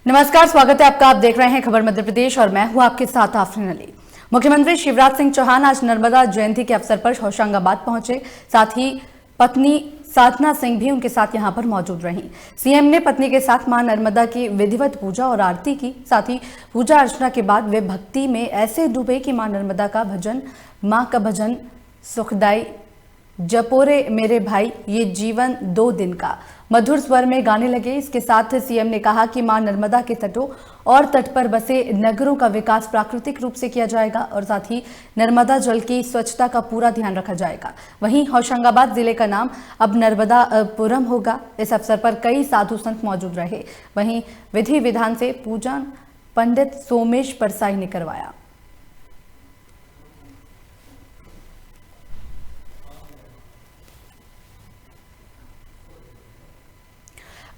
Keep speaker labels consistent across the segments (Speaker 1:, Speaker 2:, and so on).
Speaker 1: नमस्कार, स्वागत है आपका। आप देख रहे हैं खबर मध्य प्रदेश और मैं हूं आपके साथ आफरीन अली। मुख्यमंत्री शिवराज सिंह चौहान आज नर्मदा जयंती के अवसर पर होशंगाबाद पहुंचे। साथ ही पत्नी साधना सिंह भी उनके साथ यहां पर मौजूद रहीं। सीएम ने पत्नी के साथ मां नर्मदा की विधिवत पूजा और आरती की। साथ ही पूजा अर्चना के बाद वे भक्ति में ऐसे डूबे कि मां नर्मदा का भजन, मां का भजन सुखदाई जपोरे मेरे भाई ये जीवन 2 दिन का मधुर स्वर में गाने लगे। इसके साथ सीएम ने कहा कि मां नर्मदा के तटों और तट पर बसे नगरों का विकास प्राकृतिक रूप से किया जाएगा और साथ ही नर्मदा जल की स्वच्छता का पूरा ध्यान रखा जाएगा। वहीं होशंगाबाद जिले का नाम अब नर्मदापुरम होगा। इस अवसर पर कई साधु संत मौजूद रहे। वहीं विधि विधान से पूजन पंडित सोमेश परसाई ने करवाया।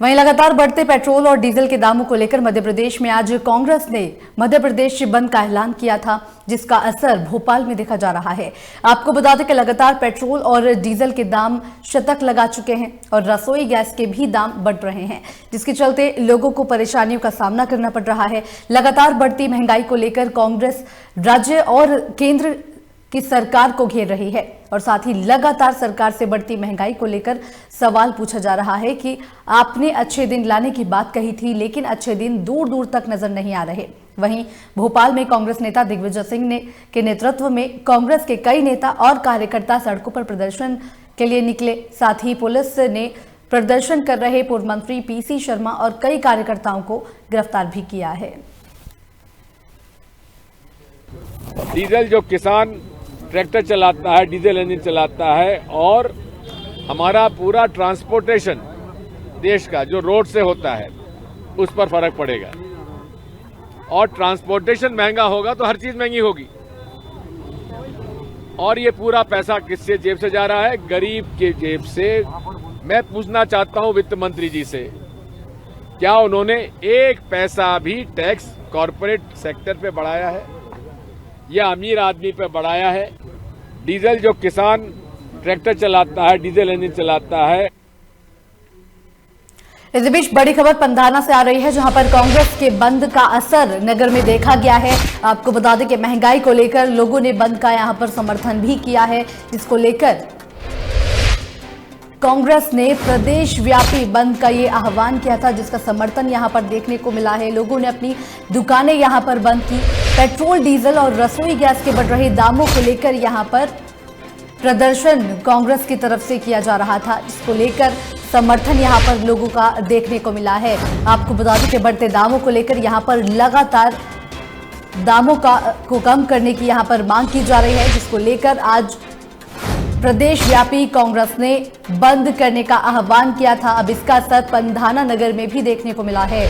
Speaker 1: वहीं लगातार बढ़ते पेट्रोल और डीजल के दामों को लेकर मध्य प्रदेश में आज कांग्रेस ने मध्य प्रदेश बंद का ऐलान किया था, जिसका असर भोपाल में देखा जा रहा है। आपको बता दें कि लगातार पेट्रोल और डीजल के दाम शतक लगा चुके हैं और रसोई गैस के भी दाम बढ़ रहे हैं, जिसके चलते लोगों को परेशानियों का सामना करना पड़ रहा है। लगातार बढ़ती महंगाई को लेकर कांग्रेस राज्य और केंद्र की सरकार को घेर रही है और साथ ही लगातार सरकार से बढ़ती महंगाई को लेकर सवाल पूछा जा रहा है कि आपने अच्छे दिन लाने की बात कही थी, लेकिन अच्छे दिन दूर दूर तक नजर नहीं आ रहे। वहीं भोपाल में कांग्रेस नेता दिग्विजय सिंह के नेतृत्व में कांग्रेस के कई नेता और कार्यकर्ता सड़कों पर प्रदर्शन के लिए निकले। साथ ही पुलिस ने प्रदर्शन कर रहे पूर्व मंत्री पीसी शर्मा और कई कार्यकर्ताओं को गिरफ्तार भी किया है।
Speaker 2: डीजल जो किसान ट्रैक्टर चलाता है, डीजल इंजन चलाता है और हमारा पूरा ट्रांसपोर्टेशन देश का जो रोड से होता है उस पर फर्क पड़ेगा और ट्रांसपोर्टेशन महंगा होगा तो हर चीज महंगी होगी। और ये पूरा पैसा किससे जेब से जा रहा है? गरीब के जेब से। मैं पूछना चाहता हूं वित्त मंत्री जी से, क्या उन्होंने एक पैसा भी टैक्स कॉर्पोरेट सेक्टर पे बढ़ाया है या अमीर आदमी पे बढ़ाया है? डीजल जो किसान ट्रैक्टर चलाता है, डीजल इंजन चलाता है।
Speaker 1: इस बीच बड़ी खबर पंधाना से आ रही है, जहां पर कांग्रेस के बंद का असर नगर में देखा गया है। आपको बता दें कि महंगाई को लेकर लोगों ने बंद का यहां पर समर्थन भी किया है, जिसको लेकर कांग्रेस ने प्रदेश व्यापी बंद का ये आह्वान किया था, जिसका समर्थन यहां पर देखने को मिला है। लोगों ने अपनी दुकानें यहां पर बंद की। पेट्रोल, डीजल और रसोई गैस के बढ़ रहे दामों को लेकर यहां पर प्रदर्शन कांग्रेस की तरफ से किया जा रहा था, जिसको लेकर समर्थन यहां पर लोगों का देखने को मिला है। आपको बता दें कि बढ़ते दामों को लेकर यहां पर लगातार दामों को कम करने की यहां पर मांग की जा रही है, जिसको लेकर आज प्रदेश व्यापी कांग्रेस ने बंद करने का आह्वान किया था। अब इसका असर पंधाना नगर में भी देखने को मिला है।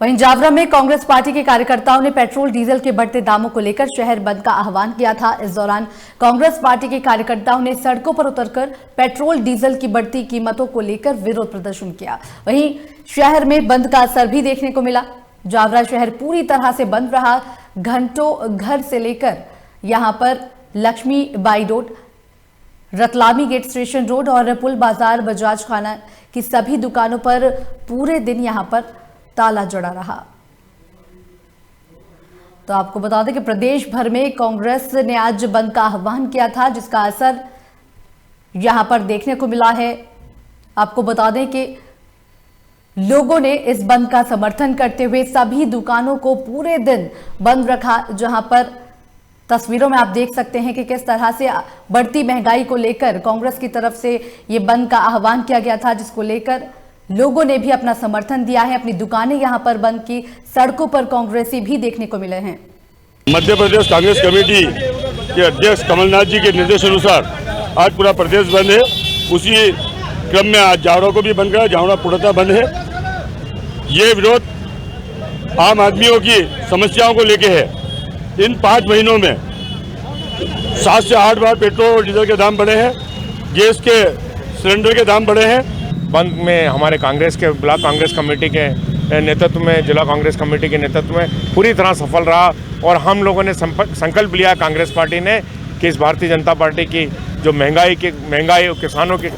Speaker 1: वहीं जावरा में कांग्रेस पार्टी के कार्यकर्ताओं ने पेट्रोल डीजल के बढ़ते दामों को लेकर शहर बंद का आह्वान किया था। इस दौरान कांग्रेस पार्टी के कार्यकर्ताओं ने सड़कों पर उतरकर पेट्रोल डीजल की बढ़ती कीमतों को लेकर विरोध प्रदर्शन किया। वहीं शहर में बंद का असर भी देखने को मिला। जावरा शहर पूरी तरह से बंद रहा। घंटों घर से लेकर यहां पर Laxmi Bai road, Ratlami gate station road और पुल बाजार, बजाज खाना की सभी दुकानों पर पूरे दिन यहां पर ताला जड़ा रहा। तो आपको बता दें कि प्रदेश भर में कांग्रेस ने आज बंद का आह्वान किया था, जिसका असर यहां पर देखने को मिला है। आपको बता दें कि लोगों ने इस बंद का समर्थन करते हुए सभी दुकानों को पूरे दिन बंद रखा, जहां पर तस्वीरों में आप देख सकते हैं कि किस तरह से बढ़ती महंगाई को लेकर कांग्रेस की तरफ से ये बंद का आह्वान किया गया था, जिसको लेकर लोगों ने भी अपना समर्थन दिया है। अपनी दुकानें यहां पर बंद की। सड़कों पर कांग्रेसी भी देखने को मिले हैं।
Speaker 3: मध्य प्रदेश कांग्रेस कमेटी के अध्यक्ष कमलनाथ जी के निर्देशानुसार आज पूरा प्रदेश बंद है। उसी क्रम में आज जावरा को भी बंद करा, जावरा पूर्णतः बंद है। ये विरोध आम आदमियों की समस्याओं को लेके है। इन 5 महीनों में 7 से 8 बार पेट्रोल और डीजल के दाम बढ़े हैं, गैस के सिलेंडर के दाम बढ़े हैं।
Speaker 4: बंद में हमारे कांग्रेस के ब्लॉक कांग्रेस कमेटी के नेतृत्व में, जिला कांग्रेस कमेटी के नेतृत्व में पूरी तरह सफल रहा। और हम लोगों ने संकल्प लिया कांग्रेस पार्टी ने कि इस भारतीय जनता पार्टी की जो महंगाई किसानों के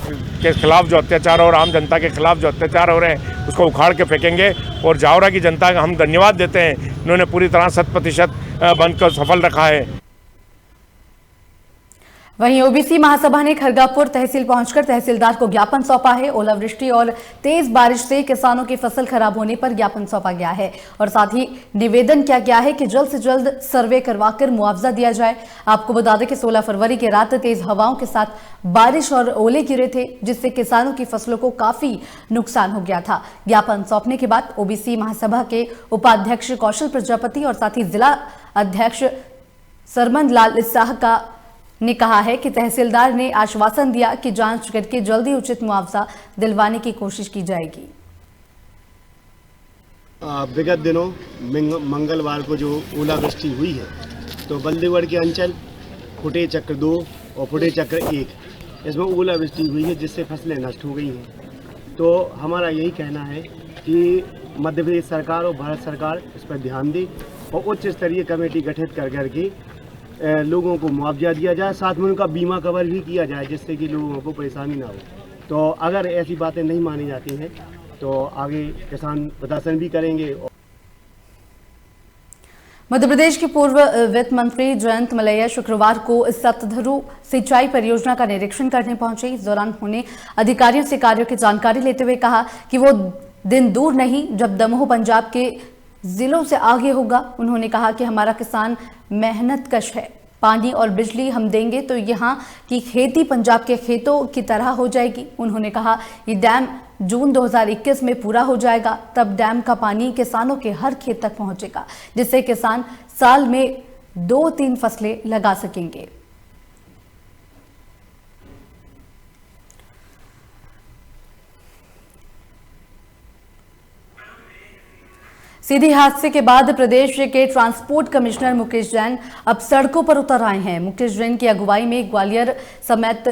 Speaker 4: खिलाफ जो अत्याचार और आम जनता के खिलाफ जो अत्याचार हो रहे हैं उसको उखाड़ के फेंकेंगे। और जावरा की जनता का हम धन्यवाद देते हैं, इन्होंने पूरी तरह 100% बंद को सफल रखा है।
Speaker 1: वहीं ओबीसी महासभा ने खरगापुर तहसील पहुंचकर तहसीलदार को ज्ञापन सौंपा है। ओलावृष्टि और तेज बारिश से किसानों की फसल खराब होने पर ज्ञापन सौंपा गया है और साथ ही निवेदन किया गया है कि जल्द से जल्द सर्वे करवाकर मुआवजा दिया जाए। आपको बता दें कि 16 फरवरी की रात तेज हवाओं के साथ बारिश और ओले गिरे थे, जिससे किसानों की फसलों को काफी नुकसान हो गया था। ज्ञापन सौंपने के बाद ओबीसी महासभा के उपाध्यक्ष कौशल प्रजापति और साथ ही जिला अध्यक्ष सरमन लाल शाह ने कहा है कि तहसीलदार ने आश्वासन दिया कि जांच करके जल्दी उचित मुआवजा दिलवाने की कोशिश की जाएगी।
Speaker 5: विगत दिनों मंगलवार को जो ओलावृष्टि हुई है तो बल्देवगढ़ के अंचल फुटे चक्र 2 और फुटे चक्र 1 इसमें ओलावृष्टि हुई है, जिससे फसलें नष्ट हो गई हैं। तो हमारा यही कहना है कि मध्य प्रदेश सरकार और भारत सरकार इस पर ध्यान दे और उच्च स्तरीय कमेटी गठित कर करके लोगों को मुआवजा दिया जाए, साथ में उनका बीमा कवर भी किया जाए, जिससे कि लोगों को परेशानी ना हो। तो अगर ऐसी बातें नहीं मानी जाती हैं तो आगे किसान प्रदर्शन भी करेंगे।
Speaker 1: मध्य प्रदेश के पूर्व वित्त मंत्री जयंत मलैया शुक्रवार को सतधरु सिंचाई परियोजना का निरीक्षण करने पहुंचे। इस दौरान उन्होंने अधिकारियों से कार्यों की जानकारी लेते हुए कहा कि वो दिन दूर नहीं जब दमोह पंजाब के जिलों से आगे होगा। उन्होंने कहा कि हमारा किसान मेहनत कश है, पानी और बिजली हम देंगे तो यहाँ की खेती पंजाब के खेतों की तरह हो जाएगी। उन्होंने कहा ये डैम जून 2021 में पूरा हो जाएगा, तब डैम का पानी किसानों के हर खेत तक पहुंचेगा, जिससे किसान साल में 2-3 फसलें लगा सकेंगे। सीधी हादसे के बाद प्रदेश के ट्रांसपोर्ट कमिश्नर मुकेश जैन अब सड़कों पर उतर आए हैं। मुकेश जैन की अगुवाई में ग्वालियर समेत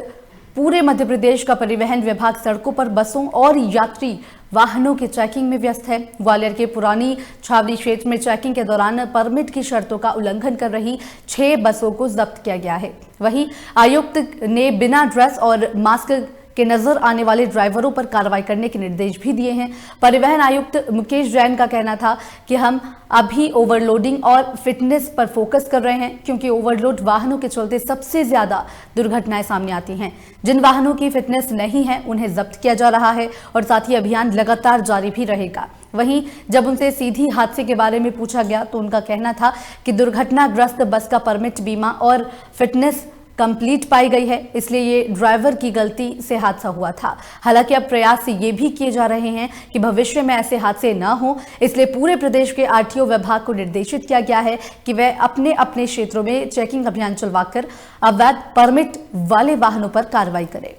Speaker 1: पूरे मध्य प्रदेश का परिवहन विभाग सड़कों पर बसों और यात्री वाहनों की चेकिंग में व्यस्त है। ग्वालियर के पुरानी छावनी क्षेत्र में चेकिंग के दौरान परमिट की शर्तों का उल्लंघन कर रही 6 बसों को जब्त किया गया है। वहीं आयुक्त ने बिना ड्रेस और मास्क के नजर आने वाले ड्राइवरों पर कार्रवाई करने के निर्देश भी दिए हैं। परिवहन आयुक्त मुकेश जैन का कहना था कि हम अभी ओवरलोडिंग और फिटनेस पर फोकस कर रहे हैं, क्योंकि ओवरलोड वाहनों के चलते सबसे ज्यादा दुर्घटनाएं सामने आती हैं। जिन वाहनों की फिटनेस नहीं है उन्हें जब्त किया जा रहा है और साथ ही अभियान लगातार जारी भी रहेगा। वहीं जब उनसे सीधी हादसे के बारे में पूछा गया तो उनका कहना था कि दुर्घटनाग्रस्त बस का परमिट, बीमा और फिटनेस कंप्लीट पाई गई है, इसलिए ये ड्राइवर की गलती से हादसा हुआ था। हालांकि अब प्रयास ये भी किए जा रहे हैं कि भविष्य में ऐसे हादसे न हो, इसलिए पूरे प्रदेश के आरटीओ विभाग को निर्देशित किया गया है कि वह अपने अपने क्षेत्रों में चेकिंग अभियान चलवाकर अवैध परमिट वाले वाहनों पर कार्रवाई करें।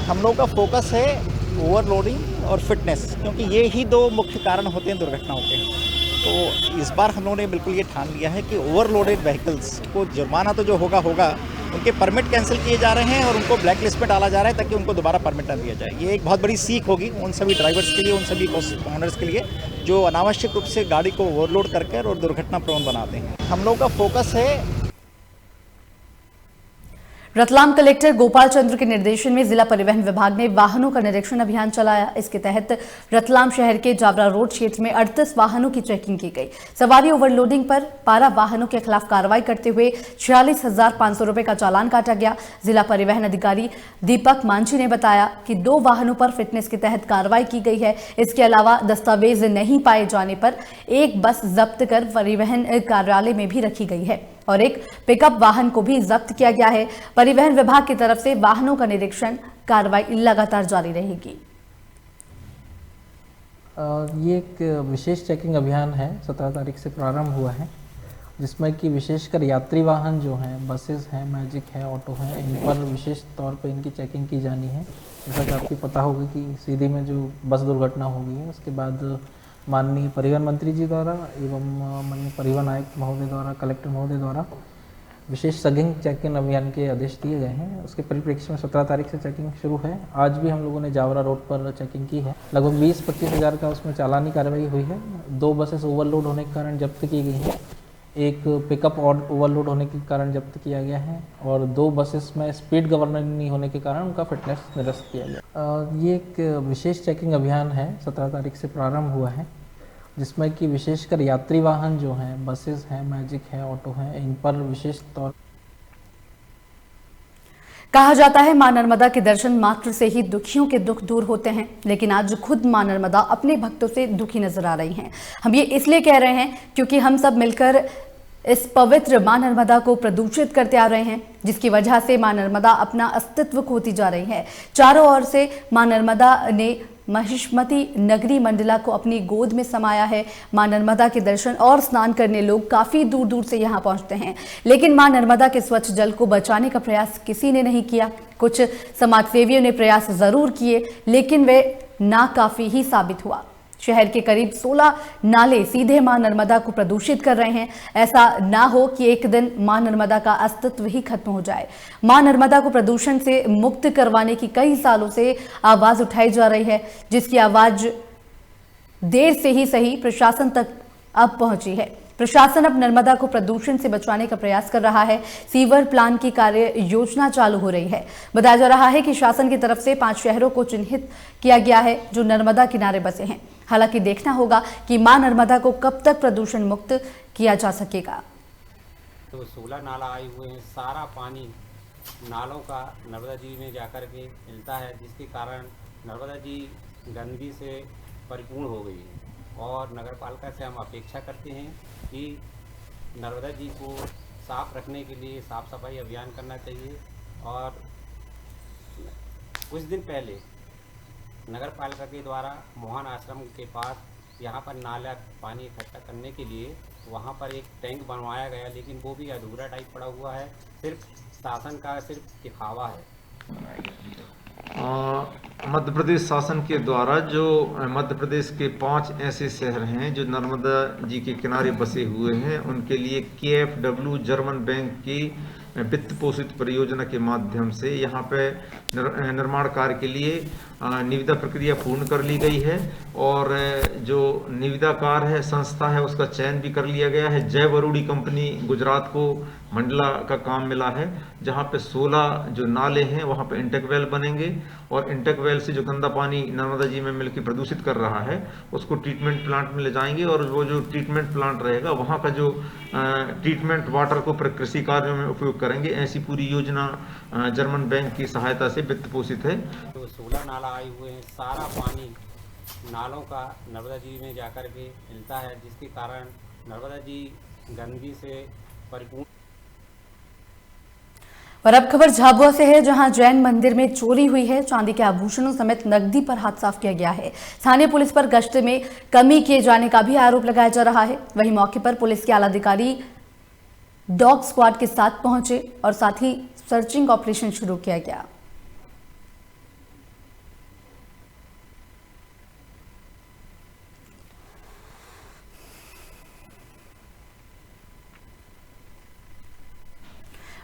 Speaker 6: हम लोग का फोकस है ओवरलोडिंग और फिटनेस, क्योंकि ये ही 2 मुख्य कारण होते हैं दुर्घटनाओं के। तो इस बार हम लोगों ने बिल्कुल ये ठान लिया है कि ओवरलोडेड व्हीकल्स को जुर्माना तो जो होगा, उनके परमिट कैंसिल किए जा रहे हैं और उनको ब्लैक लिस्ट में डाला जा रहा है ताकि उनको दोबारा परमिट ना दिया जाए। ये एक बहुत बड़ी सीख होगी उन सभी ड्राइवर्स के लिए, उन सभी ओनर्स के लिए जो अनावश्यक रूप से गाड़ी को ओवरलोड करके और दुर्घटना प्रवण बनाते हैं। हम लोग का फोकस है।
Speaker 1: रतलाम कलेक्टर गोपाल चंद्र के निर्देशन में जिला परिवहन विभाग ने वाहनों का निरीक्षण अभियान चलाया। इसके तहत रतलाम शहर के जावरा रोड क्षेत्र में 38 वाहनों की चेकिंग की गई। सवारी ओवरलोडिंग पर 12 वाहनों के खिलाफ कार्रवाई करते हुए 46,500 रुपए का चालान काटा गया। जिला परिवहन अधिकारी दीपक मांझी ने बताया कि 2 वाहनों पर फिटनेस के तहत कार्रवाई की गई है। इसके अलावा दस्तावेज नहीं पाए जाने पर एक बस जब्त कर परिवहन कार्यालय में भी रखी गई है और एक पिकअप वाहन को भी जब्त किया गया है। परिवहन विभाग की तरफ से वाहनों का निरीक्षण कार्रवाई लगातार जारी रहेगी।
Speaker 7: ये एक विशेष चेकिंग अभियान है, 17 तारीख से प्रारंभ हुआ है, जिसमें कि विशेषकर यात्री वाहन जो हैं, बसेस हैं, मैजिक है, ऑटो हैं, इन पर विशेष तौर पे इनकी चेकिंग की जानी है। जैसा कि आपको पता होगा कि सीधी में जो बस दुर्घटना हो गई है, उसके बाद माननीय परिवहन मंत्री जी द्वारा एवं माननीय परिवहन आयुक्त महोदय द्वारा, कलेक्टर महोदय द्वारा विशेष सघन चेकिंग अभियान के आदेश दिए गए हैं। उसके परिप्रेक्ष्य में 17 तारीख से चेकिंग शुरू है। आज भी हम लोगों ने जावरा रोड पर चेकिंग की है। लगभग 20-25 हज़ार का उसमें चालानी कार्रवाई हुई है। 2 बसेस ओवरलोड होने के कारण जब्त की गई हैं। एक पिकअप ओवरलोड होने के कारण जब्त किया गया है और 2 बसेस में स्पीड गवर्निंग नहीं होने के कारण उनका फिटनेस निरस्त किया गया। ये एक विशेष चेकिंग अभियान है, 17 तारीख से प्रारंभ हुआ है, जिसमें कि विशेषकर यात्री वाहन जो हैं, बसेस हैं, मैजिक है, ऑटो हैं, इन पर विशेष तौर
Speaker 1: कहा जाता है मां नर्मदा के दर्शन मात्र से ही दुखियों के दुख दूर होते हैं, लेकिन आज खुद मां नर्मदा अपने भक्तों से दुखी नजर आ रही हैं। हम ये इसलिए कह रहे हैं क्योंकि हम सब मिलकर इस पवित्र मां नर्मदा को प्रदूषित करते आ रहे हैं, जिसकी वजह से मां नर्मदा अपना अस्तित्व खोती जा रही है। चारों ओर से मां नर्मदा ने महिष्मती नगरी मंडला को अपनी गोद में समाया है। मां नर्मदा के दर्शन और स्नान करने लोग काफी दूर दूर से यहां पहुंचते हैं, लेकिन मां नर्मदा के स्वच्छ जल को बचाने का प्रयास किसी ने नहीं किया। कुछ समाजसेवियों ने प्रयास जरूर किए, लेकिन वे नाकाफी ही साबित हुआ। शहर के करीब 16 नाले सीधे मां नर्मदा को प्रदूषित कर रहे हैं। ऐसा ना हो कि एक दिन मां नर्मदा का अस्तित्व ही खत्म हो जाए। मां नर्मदा को प्रदूषण से मुक्त करवाने की कई सालों से आवाज उठाई जा रही है, जिसकी आवाज देर से ही सही प्रशासन तक अब पहुंची है। प्रशासन अब नर्मदा को प्रदूषण से बचाने का प्रयास कर रहा है। सीवर प्लान की कार्य योजना चालू हो रही है। बताया जा रहा है कि शासन की तरफ से 5 शहरों को चिन्हित किया गया है जो नर्मदा किनारे बसे हैं। हालांकि देखना होगा कि मां नर्मदा को कब तक प्रदूषण मुक्त किया जा सकेगा।
Speaker 8: तो 16 नाला आए हुए हैं, सारा पानी नालों का नर्मदा जी में जाकर के मिलता है, जिसके कारण नर्मदा जी गंदगी से परिपूर्ण हो गई है। और नगर पालिका से हम अपेक्षा करते हैं कि नर्मदा जी को साफ रखने के लिए साफ सफाई अभियान करना चाहिए। और कुछ दिन पहले नगर पालिका के द्वारा मोहन आश्रम के पास यहाँ पर नाला पानी इकट्ठा करने के लिए वहाँ पर एक टैंक बनवाया गया, लेकिन वो भी अधूरा टाइप पड़ा हुआ है। सिर्फ शासन का सिर्फ दिखावा है।
Speaker 9: मध्य प्रदेश शासन के द्वारा जो मध्य प्रदेश के 5 ऐसे शहर हैं जो नर्मदा जी के किनारे बसे हुए हैं, उनके लिए KfW जर्मन बैंक की वित्त पोषित परियोजना के माध्यम से यहाँ पे निर्माण कार्य के लिए निविदा प्रक्रिया पूर्ण कर ली गई है। और जो निविदाकार है, संस्था है, उसका चयन भी कर लिया गया है। जय वरुड़ी कंपनी गुजरात को मंडला का काम मिला है, जहाँ पे 16 जो नाले हैं वहाँ पे इंटेक वेल बनेंगे और इंटेक वेल से जो गंदा पानी नर्मदा जी में मिलकर प्रदूषित कर रहा है उसको ट्रीटमेंट प्लांट में ले जाएंगे। और वो जो ट्रीटमेंट प्लांट रहेगा वहाँ का जो ट्रीटमेंट वाटर को कृषि कार्यों में उपयोग करेंगे। ऐसी पूरी योजना जर्मन बैंक की सहायता से वित्त पोषित है।
Speaker 8: तो 16 नाला आए हुए हैं, सारा पानी नालों का नर्मदा जी में जाकर के मिलता है, जिसके कारण नर्मदा जी गंदगी से परिपूर्ण।
Speaker 1: और अब खबर झाबुआ से है, जहां जैन मंदिर में चोरी हुई है। चांदी के आभूषणों समेत नकदी पर हाथ साफ किया गया है। स्थानीय पुलिस पर गश्त में कमी किए जाने का भी आरोप लगाया जा रहा है। वहीं मौके पर पुलिस के आला अधिकारी डॉग स्क्वाड के साथ पहुंचे और साथ ही सर्चिंग ऑपरेशन शुरू किया गया।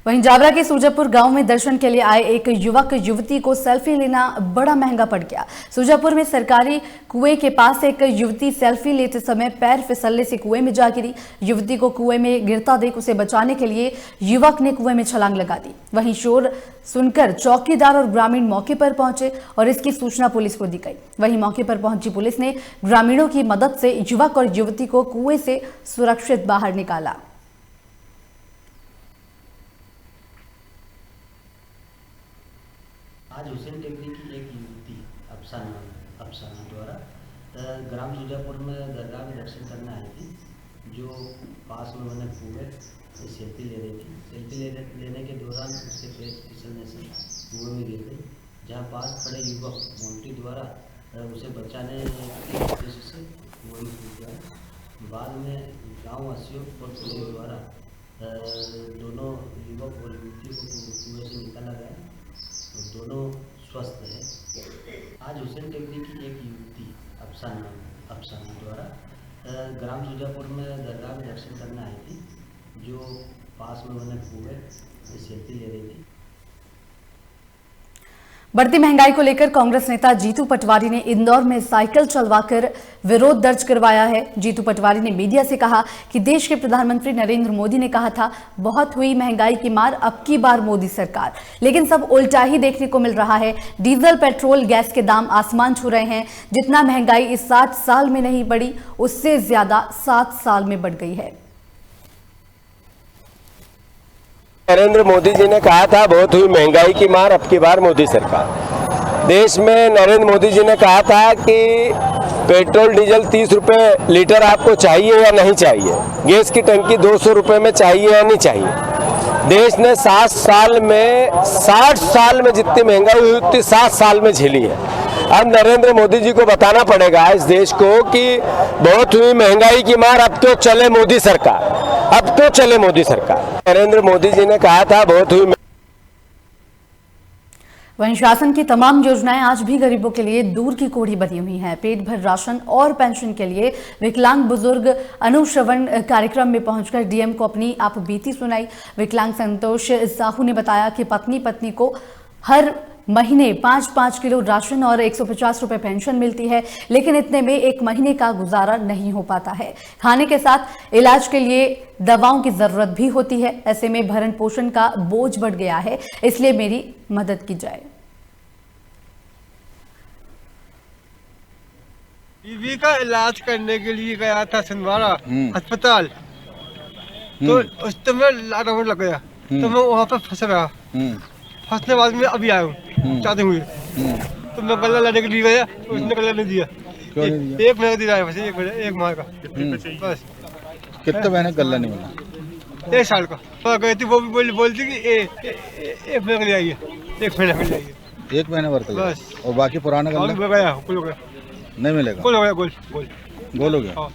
Speaker 1: वहीं जावरा के सुजापुर गांव में दर्शन के लिए आए एक युवक युवती को सेल्फी लेना बड़ा महंगा पड़ गया। सुजापुर में सरकारी कुएं के पास एक युवती सेल्फी लेते समय पैर फिसलने से कुएं में जा गिरी। युवती को कुएं में गिरता देख उसे बचाने के लिए युवक ने कुएं में छलांग लगा दी। वहीं शोर सुनकर चौकीदार और ग्रामीण मौके पर पहुंचे और इसकी सूचना पुलिस को दी गई। वहीं मौके पर पहुंची पुलिस ने ग्रामीणों की मदद से युवक और युवती को कुएं से सुरक्षित बाहर निकाला।
Speaker 10: आज हुसैन टेकरी की एक युवती अफसाना द्वारा ग्राम सुजापुर में दरगाह में दर्शन करने आई थी, जो पास में मैंने कुएं से सेल्फी ले रही थी। सेल्फी लेने के दौरान उसके पैर फिसलने से कुएं में गिर गई, जहां पास खड़े युवक मोंटी द्वारा उसे बचाने के उद्देश्य से कुएं में कूद गया। बाद में गाँव वासियों और पुलिस द्वारा दोनों युवक और युवती को कुएं से निकाला गया। दोनों स्वस्थ हैं। आज हुसैन टेकरी की एक युवती अफसाना द्वारा ग्राम सुजापुर में दरगाह में दर्शन करने आई थी, जो पास में मैंने कुएं से सेल्फी ले रही थी।
Speaker 1: बढ़ती महंगाई को लेकर कांग्रेस नेता जीतू पटवारी ने इंदौर में साइकिल चलवाकर विरोध दर्ज करवाया है। जीतू पटवारी ने मीडिया से कहा कि देश के प्रधानमंत्री नरेंद्र मोदी ने कहा था बहुत हुई महंगाई की मार, अब की बार मोदी सरकार, लेकिन सब उल्टा ही देखने को मिल रहा है। डीजल, पेट्रोल, गैस के दाम आसमान छू रहे हैं। जितना महंगाई इस 60 साल में नहीं बढ़ी, उससे ज्यादा 7 साल में बढ़ गई है।
Speaker 11: नरेंद्र मोदी जी ने कहा था बहुत हुई महंगाई की मार, अब की बार मोदी सरकार। देश में नरेंद्र मोदी जी ने कहा था कि पेट्रोल डीजल 30 रुपए लीटर आपको चाहिए या नहीं चाहिए, गैस की टंकी 200 रुपए में चाहिए या नहीं चाहिए। देश ने 60 साल में जितनी महंगाई हुई उतनी 7 साल में झेली है। अब नरेंद्र मोदी जी को बताना पड़ेगा इस देश को कि बहुत हुई महंगाई की मार, अब तो चले मोदी सरकार, अब तो चले मोदी सरकार। नरेंद्र मोदी जी ने कहा था बहुत हुई।
Speaker 1: वहीं शासन की तमाम योजनाएं आज भी गरीबों के लिए दूर की कोढ़ी बनी हुई हैं। पेट भर राशन और पेंशन के लिए विकलांग बुजुर्ग अनुश्रवण कार्यक्रम में पहुंचकर डीएम को अपनी आप बीती सुनाई। विकलांग संतोष साहू ने बताया कि पत्नी को हर महीने 5-5 किलो राशन और 150 रुपए पेंशन मिलती है, लेकिन इतने में एक महीने का गुजारा नहीं हो पाता है। खाने के साथ इलाज के लिए दवाओं की जरूरत भी होती है। ऐसे में भरण पोषण का बोझ बढ़ गया है, इसलिए मेरी मदद की जाए।
Speaker 5: बीवी का इलाज करने के लिए गया था छिंदवाड़ा अस्पताल, तो उस समय लॉकडाउन लग गया, तो मैं वहाँ पर फंस रहा। फंसने बाद में अभी आया हूँ चाहते हुए, तो मैं गला लाने के लिए गया, तो उसने गला नहीं दिया। एक महीना दिया है, बस एक माह का बस।
Speaker 12: कितने महीने गला नहीं मिला?
Speaker 5: 1 साल का। तो गई थी, वो भी बोलती कि एक महीने के लिए आइए, 1 महीने के लिए आइए।
Speaker 12: 1 महीने भर
Speaker 5: बस,
Speaker 12: और बाकी पुराना गला
Speaker 5: गया कुल हो गया,
Speaker 12: नहीं मिलेगा।
Speaker 5: गोल हो गया, गोल
Speaker 12: हो गया।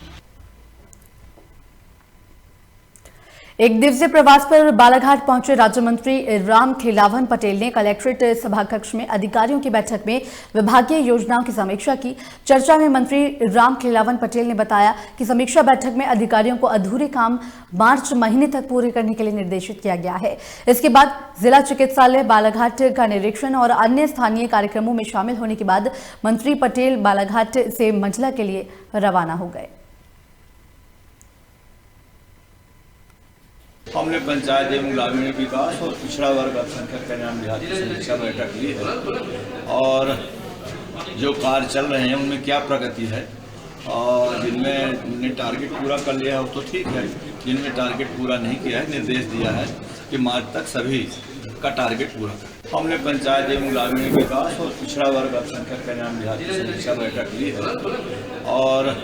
Speaker 1: एक दिवसीय प्रवास पर बालाघाट पहुंचे राज्य मंत्री राम खेलावन पटेल ने कलेक्ट्रेट सभाकक्ष में अधिकारियों की बैठक में विभागीय योजनाओं की समीक्षा की। चर्चा में मंत्री राम खेलावन पटेल ने बताया कि समीक्षा बैठक में अधिकारियों को अधूरे काम मार्च महीने तक पूरे करने के लिए निर्देशित किया गया है। इसके बाद जिला चिकित्सालय बालाघाट का निरीक्षण और अन्य स्थानीय कार्यक्रमों में शामिल होने के बाद मंत्री पटेल बालाघाट से मंझला के लिए रवाना हो गए।
Speaker 13: हमने पंचायत एवं ग्रामीण विकास और पिछड़ा वर्ग अल्पसंख्यक कल्याण विभाग की समीक्षा बैठक ली है, और जो कार्य चल रहे हैं उनमें क्या प्रगति है, और जिनमें टारगेट पूरा कर लिया है वो तो ठीक है, जिनमें टारगेट पूरा नहीं किया है निर्देश दिया है कि मार्च तक सभी का टारगेट पूरा करें। हमने पंचायत एवं ग्रामीण विकास और पिछड़ा वर्ग अल्पसंख्यक कल्याण विभाग की समीक्षा बैठक ली है, और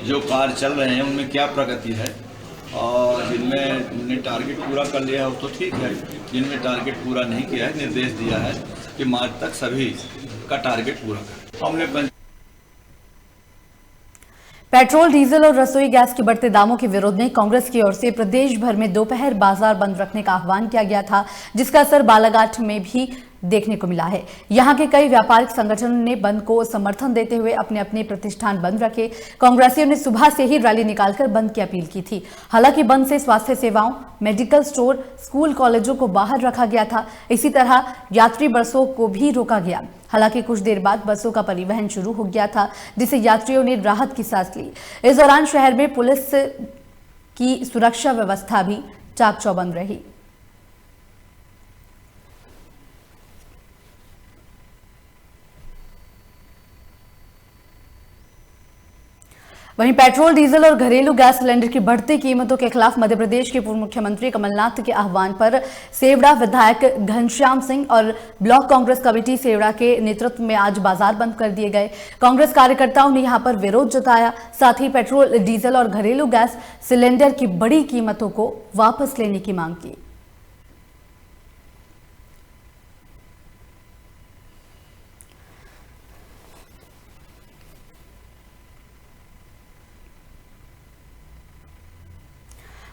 Speaker 13: जो कार्य चल रहे हैं उनमें क्या प्रगति है, और जिनमें टारगेट पूरा कर लिया है वो तो ठीक है, जिनमें टारगेट पूरा नहीं किया है निर्देश दिया है कि मार्च तक सभी का टारगेट पूरा करें। हमने
Speaker 1: पेट्रोल, डीजल और रसोई गैस के बढ़ते दामों के विरोध में कांग्रेस की ओर से प्रदेश भर में दोपहर बाजार बंद रखने का आह्वान किया गया था, जिसका असर बालाघाट में भी देखने को मिला है। यहां के कई व्यापारिक संगठनों ने बंद को समर्थन देते हुए अपने अपने प्रतिष्ठान बंद रखे। कांग्रेसियों ने सुबह से ही रैली निकालकर बंद की अपील की थी। हालांकि बंद से स्वास्थ्य सेवाओं, मेडिकल स्टोर, स्कूल, कॉलेजों को बाहर रखा गया था। इसी तरह यात्री बसों को भी रोका गया। हालांकि कुछ देर बाद बसों का परिवहन शुरू हो गया था, जिससे यात्रियों ने राहत की सांस ली। इस दौरान शहर में पुलिस की सुरक्षा व्यवस्था भी चाक चौबंद रही। वहीं पेट्रोल, डीजल और घरेलू गैस सिलेंडर की बढ़ती कीमतों के खिलाफ मध्य प्रदेश के पूर्व मुख्यमंत्री कमलनाथ के आह्वान पर सेवड़ा विधायक घनश्याम सिंह और ब्लॉक कांग्रेस कमेटी सेवड़ा के नेतृत्व में आज बाजार बंद कर दिए गए। कांग्रेस कार्यकर्ताओं ने यहां पर विरोध जताया, साथ ही पेट्रोल, डीजल और घरेलू गैस सिलेंडर की बढ़ी कीमतों को वापस लेने की मांग की।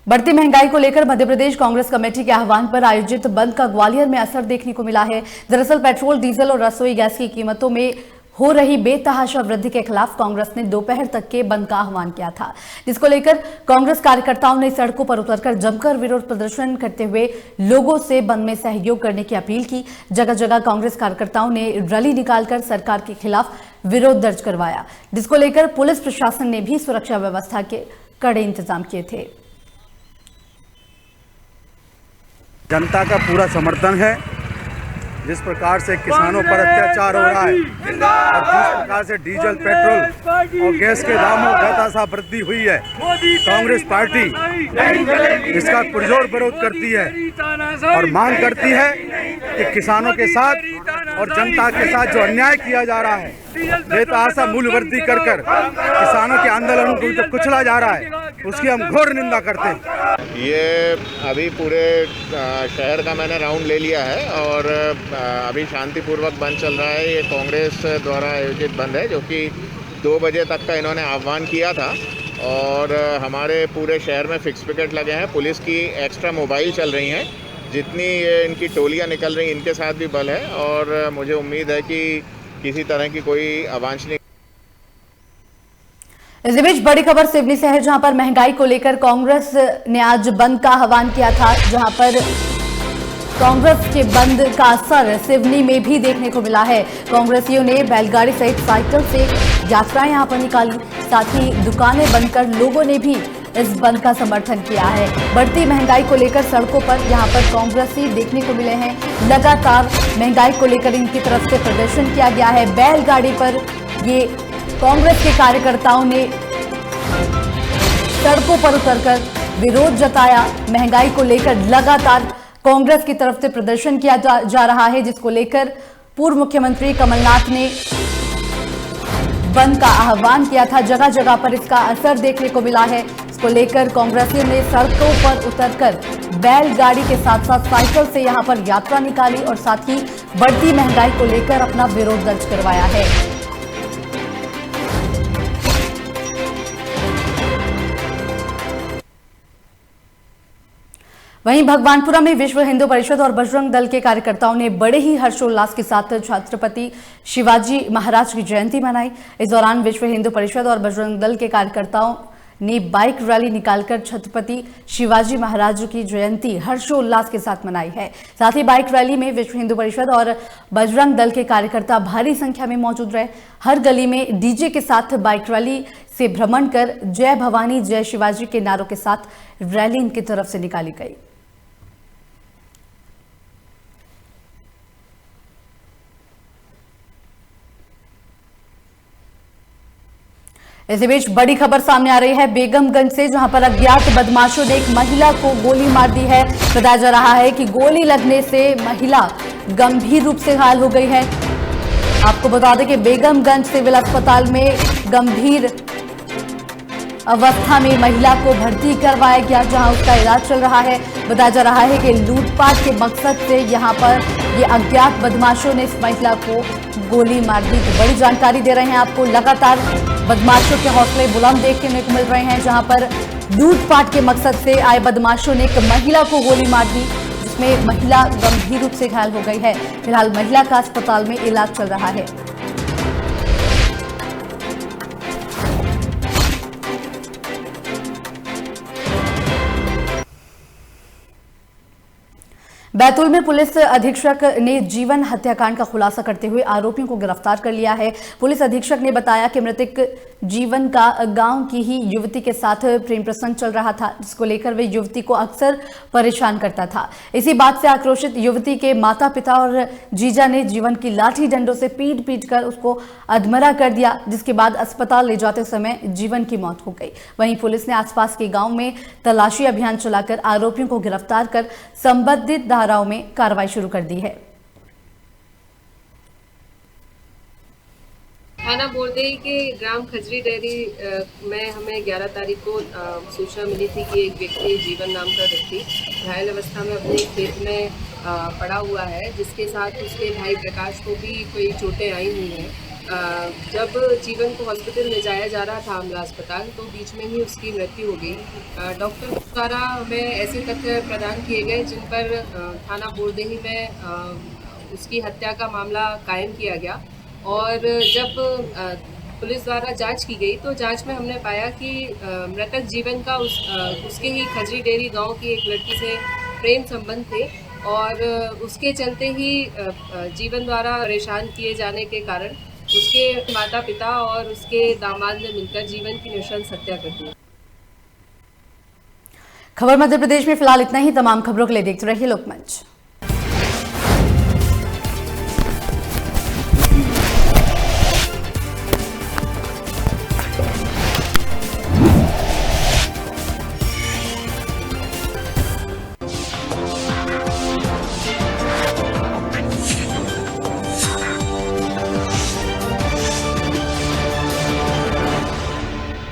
Speaker 1: बढ़ती महंगाई को लेकर मध्य प्रदेश कांग्रेस कमेटी के आह्वान पर आयोजित बंद का ग्वालियर में असर देखने को मिला है। दरअसल पेट्रोल, डीजल और रसोई गैस की कीमतों में हो रही बेतहाशा वृद्धि के खिलाफ कांग्रेस ने दोपहर तक के बंद का आह्वान किया था, जिसको लेकर कांग्रेस कार्यकर्ताओं ने सड़कों पर उतरकर जमकर विरोध प्रदर्शन करते हुए लोगों से बंद में सहयोग करने की अपील की। जगह जगह कांग्रेस कार्यकर्ताओं ने रैली निकालकर सरकार के खिलाफ विरोध दर्ज करवाया, जिसको लेकर पुलिस प्रशासन ने भी सुरक्षा व्यवस्था के कड़े इंतजाम किए थे।
Speaker 14: जनता का पूरा समर्थन है। जिस प्रकार से किसानों पर अत्याचार हो रहा है और जिस प्रकार से डीजल, पेट्रोल और गैस के दामों में बेतहाशा वृद्धि हुई है, कांग्रेस पार्टी इसका पुरजोर विरोध करती है और मांग करती है कि किसानों के साथ और जनता के साथ जो अन्याय किया जा रहा है, बेतहाशा मूल्य वृद्धि कर किसानों के आंदोलन को जो कुचला जा रहा है, उसकी हम घोर निंदा करते हैं।
Speaker 15: ये अभी पूरे शहर का मैंने राउंड ले लिया है और अभी शांतिपूर्वक बंद चल रहा है। ये कांग्रेस द्वारा आयोजित बंद है जो कि 2 बजे तक का इन्होंने आह्वान किया था और हमारे पूरे शहर में फिक्स पिकेट लगे हैं। पुलिस की एक्स्ट्रा मोबाइल चल रही हैं, जितनी ये इनकी टोलियां निकल रही हैं इनके साथ भी बल है और मुझे उम्मीद है कि किसी तरह की कोई अवांछनीय।
Speaker 1: इस बीच बड़ी खबर सिवनी से है, जहां पर महंगाई को लेकर कांग्रेस ने आज बंद का आह्वान किया था, जहां पर कांग्रेस के बंद का असर सिवनी में भी देखने को मिला है। कांग्रेसियों ने बैलगाड़ी सहित साइकिल से यात्राएं यहां पर निकाली, साथ ही दुकानें बंद कर लोगों ने भी इस बंद का समर्थन किया है। बढ़ती महंगाई को लेकर सड़कों पर यहां पर कांग्रेसी देखने को मिले हैं। लगातार महंगाई को लेकर इनकी तरफ से प्रदर्शन किया गया है। बैलगाड़ी पर ये कांग्रेस के कार्यकर्ताओं ने सड़कों पर उतरकर विरोध जताया। महंगाई को लेकर लगातार कांग्रेस की तरफ से प्रदर्शन किया जा रहा है, जिसको लेकर पूर्व मुख्यमंत्री कमलनाथ ने बंद का आह्वान किया था। जगह जगह पर इसका असर देखने को मिला है। इसको लेकर कांग्रेसियों ने सड़कों पर उतरकर बैलगाड़ी के साथ साथ साइकिल से यहां पर यात्रा निकाली और साथ ही बढ़ती महंगाई को लेकर अपना विरोध दर्ज करवाया है। वहीं भगवानपुरा में विश्व हिंदू परिषद और बजरंग दल के कार्यकर्ताओं ने बड़े ही हर्षोल्लास के साथ छत्रपति शिवाजी महाराज की जयंती मनाई। इस दौरान विश्व हिंदू परिषद और बजरंग दल के कार्यकर्ताओं ने बाइक रैली निकालकर छत्रपति शिवाजी महाराज की जयंती हर्षोल्लास के साथ मनाई है। साथ ही बाइक रैली में विश्व हिंदू परिषद और बजरंग दल के कार्यकर्ता भारी संख्या में मौजूद रहे। हर गली में डीजे के साथ बाइक रैली से भ्रमण कर जय भवानी जय शिवाजी के नारों के साथ रैली इनकी तरफ से निकाली गई। इसी बीच बड़ी खबर सामने आ रही है बेगमगंज से, जहां पर अज्ञात बदमाशों ने एक महिला को गोली मार दी है। बताया जा रहा है कि गोली लगने से महिला गंभीर रूप से घायल हो गई है। आपको बता दें कि बेगमगंज सिविल अस्पताल में गंभीर अवस्था में महिला को भर्ती करवाया गया, जहां उसका इलाज चल रहा है। बताया जा रहा है कि लूटपाट के मकसद से यहां पर ये अज्ञात बदमाशों ने इस महिला को गोली मार दी। तो बड़ी जानकारी दे रहे हैं आपको। लगातार बदमाशों के हौसले बुलंद देखने को मिल रहे हैं, जहां पर लूटपाट के मकसद से आए बदमाशों ने एक महिला को गोली मार दी, जिसमें महिला गंभीर रूप से घायल हो गई है। फिलहाल महिला का अस्पताल में इलाज चल रहा है। बैतूल में पुलिस अधीक्षक ने जीवन हत्याकांड का खुलासा करते हुए आरोपियों को गिरफ्तार कर लिया है। पुलिस अधीक्षक ने बताया कि मृतक जीवन का गांव की ही युवती के साथ प्रेम प्रसंग चल रहा था, जिसको लेकर वे युवती को अक्सर परेशान करता था। इसी बात से आक्रोशित युवती के माता पिता और जीजा ने जीवन की लाठी डंडों से पीट कर उसको अधमरा कर दिया, जिसके बाद अस्पताल ले जाते समय जीवन की मौत हो गई। वहीं पुलिस ने आसपास के गाँव में तलाशी अभियान चलाकर आरोपियों को गिरफ्तार कर संबंधित धाराओं में कार्रवाई शुरू कर दी है।
Speaker 16: थाना बोरदेई के ग्राम खजरी डेयरी में हमें 11 तारीख को सूचना मिली थी कि एक व्यक्ति जीवन नाम का व्यक्ति घायल अवस्था में अपने खेत में पड़ा हुआ है, जिसके साथ उसके भाई प्रकाश को भी कोई चोटें आई हुई हैं। जब जीवन को हॉस्पिटल ले जाया जा रहा था आमला अस्पताल, तो बीच में ही उसकी मृत्यु हो गई। डॉक्टर द्वारा हमें ऐसे तथ्य प्रदान किए गए जिन पर थाना बोरदेई में उसकी हत्या का मामला कायम किया गया और जब पुलिस द्वारा जांच की गई तो जांच में हमने पाया कि मृतक जीवन का उसके ही खजरी डेरी गांव की एक लड़की से प्रेम संबंध थे और उसके चलते ही जीवन द्वारा परेशान किए जाने के कारण उसके माता पिता और उसके दामाद ने मिलकर जीवन की नृशंस हत्या कर दी।
Speaker 1: खबर मध्य प्रदेश में फिलहाल इतना ही। तमाम खबरों के लिए देखते रहिए लोकमंच।